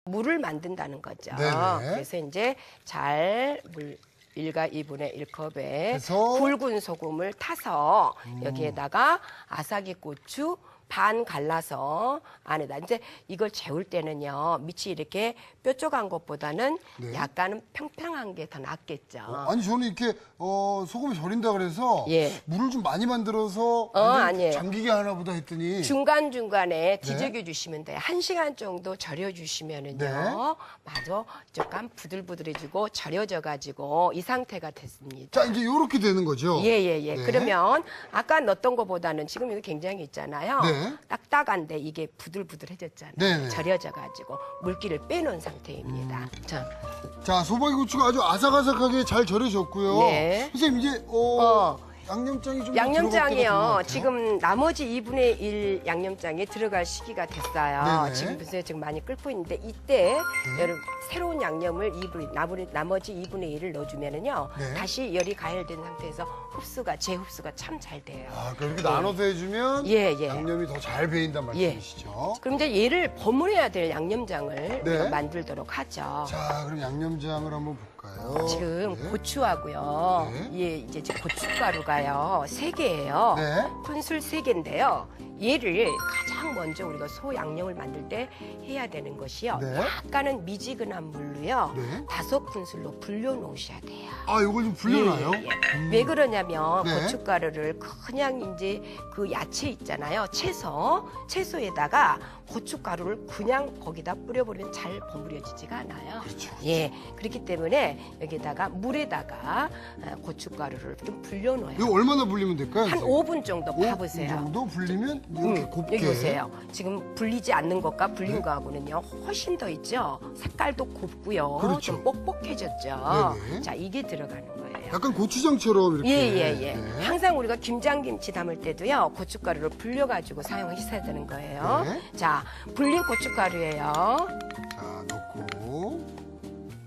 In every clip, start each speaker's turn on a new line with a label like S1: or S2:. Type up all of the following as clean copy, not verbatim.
S1: 물을 만든다는 거죠.
S2: 네네.
S1: 그래서 이제 잘 물 1과 2분의 1컵에
S2: 그래서?
S1: 굵은 소금을 타서 여기에다가 아삭이 고추 반 갈라서 안에다 이제 이걸 재울 때는요 밑이 이렇게 뾰족한 것보다는
S2: 네.
S1: 약간은 평평한 게 더 낫겠죠.
S2: 아니 저는 이렇게 소금을 절인다 그래서
S1: 예.
S2: 물을 좀 많이 만들어서 완전
S1: 아니에요.
S2: 잠기게 하나 보다 했더니
S1: 중간중간에 뒤적여 주시면 돼요. 1시간 정도 절여 주시면은요.
S2: 네.
S1: 맞아. 약간 부들부들해지고 절여져 가지고 이 상태가 됐습니다.
S2: 자 이제 이렇게 되는 거죠?
S1: 예.
S2: 네.
S1: 그러면 아까 넣었던 것보다는 지금 이거 굉장히 있잖아요.
S2: 네.
S1: 딱딱한데 이게 부들부들해졌잖아요.
S2: 네네.
S1: 절여져 가지고 물기를 빼놓은 상태입니다.
S2: 자 소박이 고추가 아주 아삭아삭하게 잘 절여졌고요.
S1: 네.
S2: 선생님 이제 양념장이 좀
S1: 양념장이요. 지금 나머지 2분의 1 양념장이 들어갈 시기가 됐어요.
S2: 네네.
S1: 지금 보세요. 지금 많이 끓고 있는데 이때 여러분 새로운 양념을 나머지 2분의 1을 넣어주면은요.
S2: 네.
S1: 다시 열이 가열된 상태에서 재흡수가 참 잘 돼요.
S2: 아 그렇게 나눠서 해주면
S1: 예.
S2: 양념이 더 잘 배인단 말씀이시죠?
S1: 그럼 이제 얘를 버무려야 될 양념장을
S2: 네.
S1: 우리가 만들도록 하죠.
S2: 자 그럼 양념장을 한번 볼까요?
S1: 지금
S2: 네.
S1: 고추하고요.
S2: 네.
S1: 예, 이제 고춧가루가요. 3개예요.
S2: 네.
S1: 큰술 3개인데요. 얘를 가장 먼저 우리가 소 양념을 만들 때 해야 되는 것이요.
S2: 네.
S1: 약간은 미지근한 물로요.
S2: 네.
S1: 5큰술로 불려 놓으셔야 돼요.
S2: 아 이걸 좀 불려놔요?
S1: 예. 왜 그러냐면
S2: 네.
S1: 고춧가루를 그냥 이제 그 야채 있잖아요. 채소에다가 고춧가루를 그냥 거기다 뿌려버리면 잘 버무려지지가 않아요.
S2: 그렇죠.
S1: 예, 그렇기 때문에 여기다가 물에다가 고춧가루를 좀 불려놓아요.
S2: 이거 얼마나 불리면 될까요?
S1: 한
S2: 선생님?
S1: 5분 정도
S2: 5분
S1: 봐보세요.
S2: 정도 불리면 이렇게 곱게.
S1: 여기 보세요. 지금 불리지 않는 것과 불린 거하고는요 훨씬 더 있죠. 색깔도 곱고요.
S2: 그렇죠.
S1: 좀 뻑뻑해졌죠.
S2: 네네.
S1: 자, 이게 들어가는 거예요.
S2: 약간 고추장처럼 이렇게.
S1: 예.
S2: 네.
S1: 항상 우리가 김장김치 담을 때도요 고춧가루를 불려가지고 사용하셔야 되는 거예요.
S2: 네.
S1: 자, 불린 고춧가루예요.
S2: 자 넣고.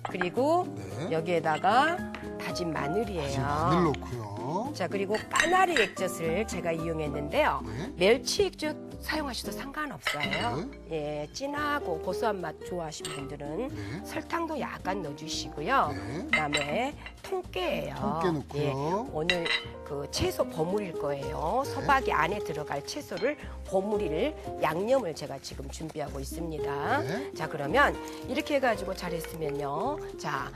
S1: 그리고
S2: 네.
S1: 여기에다가 다진 마늘이에요.
S2: 마늘 넣고요.
S1: 자, 그리고 까나리 액젓을 제가 이용했는데요.
S2: 네.
S1: 멸치 액젓 사용하셔도 상관없어요. 예, 진하고 고소한 맛 좋아하시는 분들은
S2: 네.
S1: 설탕도 약간 넣어주시고요.
S2: 네.
S1: 그다음에 통깨예요.
S2: 통깨 넣고요.
S1: 예, 오늘 그 채소 버무릴 거예요.
S2: 네.
S1: 소박이 안에 들어갈 채소를 버무릴 양념을 제가 지금 준비하고 있습니다.
S2: 네.
S1: 자, 그러면 이렇게 해가지고 잘했으면요. 자,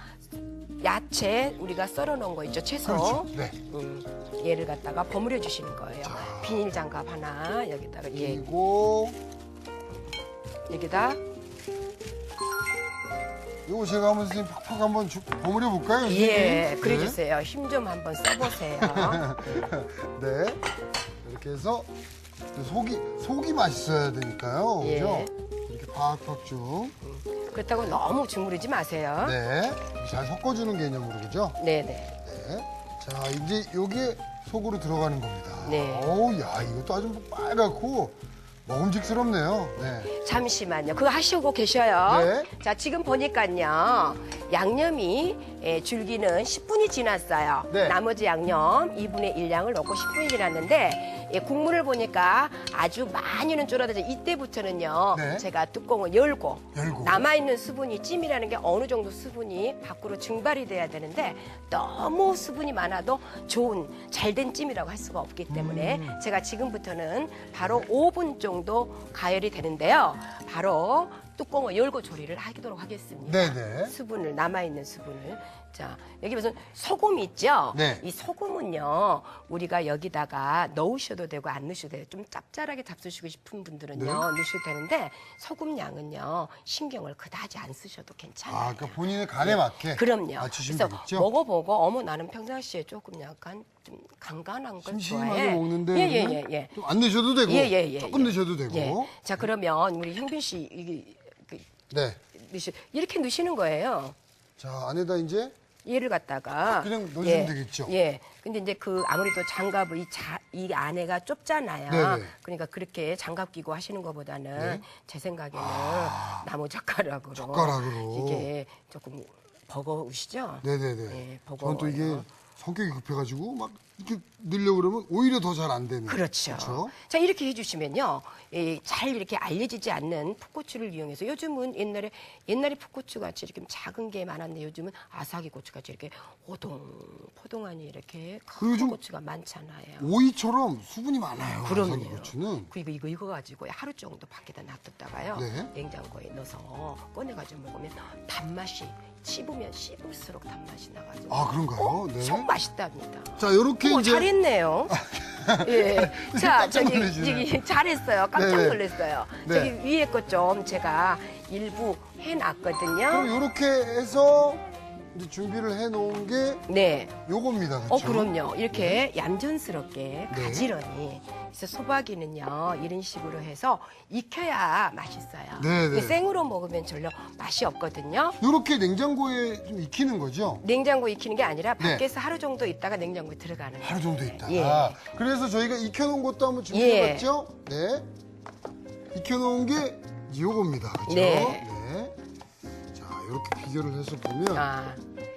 S1: 야채 우리가 썰어 놓은 거 있죠, 채소.
S2: 그렇죠. 네.
S1: 얘를 갖다가 버무려 주시는 거예요. 비닐 장갑 하나 여기다가
S2: 그리고
S1: 여기다
S2: 이거 제가 한번 선생님 팍팍 한번 버무려 볼까요?
S1: 예, 그래 주세요. 힘 좀 한번 써보세요.
S2: 네. 이렇게 해서 속이 맛있어야 되니까요.
S1: 예.
S2: 그죠? 이렇게 팍팍 쭉.
S1: 그렇다고 너무 주무르지 마세요.
S2: 네. 잘 섞어주는 개념으로 그죠?
S1: 네네.
S2: 네. 자 이제 여기에 속으로 들어가는 겁니다.
S1: 네.
S2: 어우 야 이것도 아주 빨갛고 먹음직스럽네요. 네.
S1: 잠시만요. 그거 하시고 계셔요.
S2: 네.
S1: 자, 지금 보니까요. 양념이 줄기는 10분이 지났어요.
S2: 네.
S1: 나머지 양념 2분의 1 양을 넣고 10분이 지났는데 국물을 보니까 아주 많이는 줄어들죠. 이때부터는요.
S2: 네.
S1: 제가 뚜껑을 열고
S2: 열고.
S1: 남아있는 수분이 찜이라는 게 어느 정도 수분이 밖으로 증발이 돼야 되는데 너무 수분이 많아도 좋은 잘된 찜이라고 할 수가 없기 때문에 제가 지금부터는 바로 5분 정도 가열이 되는데요. 바로 뚜껑을 열고 조리를 하도록 하겠습니다.
S2: 네네.
S1: 수분을 남아있는 수분을. 자, 여기 무슨 소금 있죠?
S2: 네.
S1: 이 소금은요, 우리가 여기다가 넣으셔도 되고 안 넣으셔도 돼요. 좀 짭짤하게 잡수시고 싶은 분들은요,
S2: 네.
S1: 넣으셔도 되는데 소금 양은요, 신경을 그다지 안 쓰셔도 괜찮아요.
S2: 아 그러니까 본인의 간에 맞게
S1: 그럼요.
S2: 맞추시면
S1: 그래서
S2: 되겠죠?
S1: 먹어보고 어머 나는 평상시에 조금 약간 좀 간간한 걸
S2: 심심하게
S1: 좋아해.
S2: 먹는데
S1: 예.
S2: 좀 안 넣으셔도 되고
S1: 예.
S2: 조금 넣으셔도 되고.
S1: 예. 자, 그러면 우리 형빈 씨
S2: 네.
S1: 이렇게 넣으시는 거예요.
S2: 자 안에다
S1: 얘를 갖다가
S2: 그냥 넣어주면 되겠죠?
S1: 예. 근데 이제 아무래도 장갑을 이 안에가 좁잖아요.
S2: 네네.
S1: 그러니까 그렇게 장갑 끼고 하시는 것보다는
S2: 네.
S1: 제 생각에는 나무 젓가락으로
S2: 젓가락으로.
S1: 이게 조금 버거우시죠?
S2: 네네네.
S1: 예,
S2: 저는 또 이게
S1: 버거워요.
S2: 성격이 급해가지고 막 이렇게 넣으려고 그러면 오히려 더 잘 안 되는.
S1: 그렇죠.
S2: 그렇죠?
S1: 자, 이렇게 해주시면요. 잘 이렇게 알려지지 않는 풋고추를 이용해서 요즘은 옛날에 풋고추 같이 이렇게 작은 게 많았는데 요즘은 아삭이 고추같이 이렇게 포동하니 이렇게 큰
S2: 요즘
S1: 고추가 많잖아요.
S2: 오이처럼 수분이 많아요.
S1: 그럼요.
S2: 아삭이 고추는.
S1: 그리고 이거 가지고 하루 정도 밖에다 놔뒀다가요.
S2: 네.
S1: 냉장고에 넣어서 꺼내가지고 먹으면 단맛이 씹을수록 단맛이 나가지고
S2: 아, 그런가요? 네.
S1: 엄청 맛있답니다.
S2: 자, 요렇게
S1: 어머,
S2: 이제
S1: 잘했네요. 예. 자,
S2: 깜짝 놀라시네.
S1: 저기 잘했어요. 깜짝
S2: 네네.
S1: 놀랐어요.
S2: 네.
S1: 저기 위에 것 좀 제가 일부 해놨거든요.
S2: 그럼 요렇게 해서 이제 준비를 해 놓은 게
S1: 네.
S2: 요겁니다. 그렇죠?
S1: 그럼요. 이렇게 얌전스럽게
S2: 네.
S1: 가지런히. 그래서 소박이는요, 이런 식으로 해서 익혀야 맛있어요.
S2: 네, 네.
S1: 생으로 먹으면 별로 맛이 없거든요.
S2: 요렇게 냉장고에 좀 익히는 거죠?
S1: 냉장고에 익히는 게 아니라
S2: 네.
S1: 밖에서 하루 정도 있다가 냉장고에 들어가는 거예요.
S2: 하루 정도 있다.
S1: 예.
S2: 그래서 저희가 익혀놓은 것도 한번 준비해봤죠? 네. 익혀놓은 게 요겁니다. 그렇죠?
S1: 네.
S2: 자, 이렇게 비교를 해서 보면
S1: 아,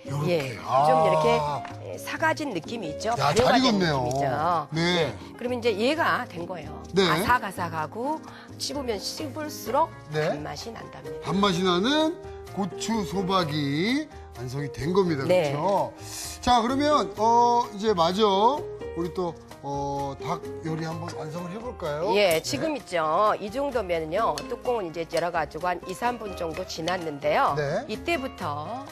S2: 요렇게.
S1: 예. 좀 이렇게 사가진 느낌이 있죠.
S2: 야, 잘
S1: 발효가 된
S2: 익었네요.
S1: 느낌이죠.
S2: 네.
S1: 그러면 이제 얘가 된 거예요.
S2: 네.
S1: 아삭아삭하고 씹으면 씹을수록
S2: 네.
S1: 단맛이 난답니다.
S2: 단맛이 나는 고추 소박이 완성이 된 겁니다.
S1: 네.
S2: 그렇죠? 자, 그러면 이제 마저 우리 또 닭 요리 한번 완성을 해볼까요?
S1: 예, 지금 있죠. 이 정도면요. 뚜껑은 이제 열어가지고 한 2, 3분 정도 지났는데요.
S2: 네.
S1: 이때부터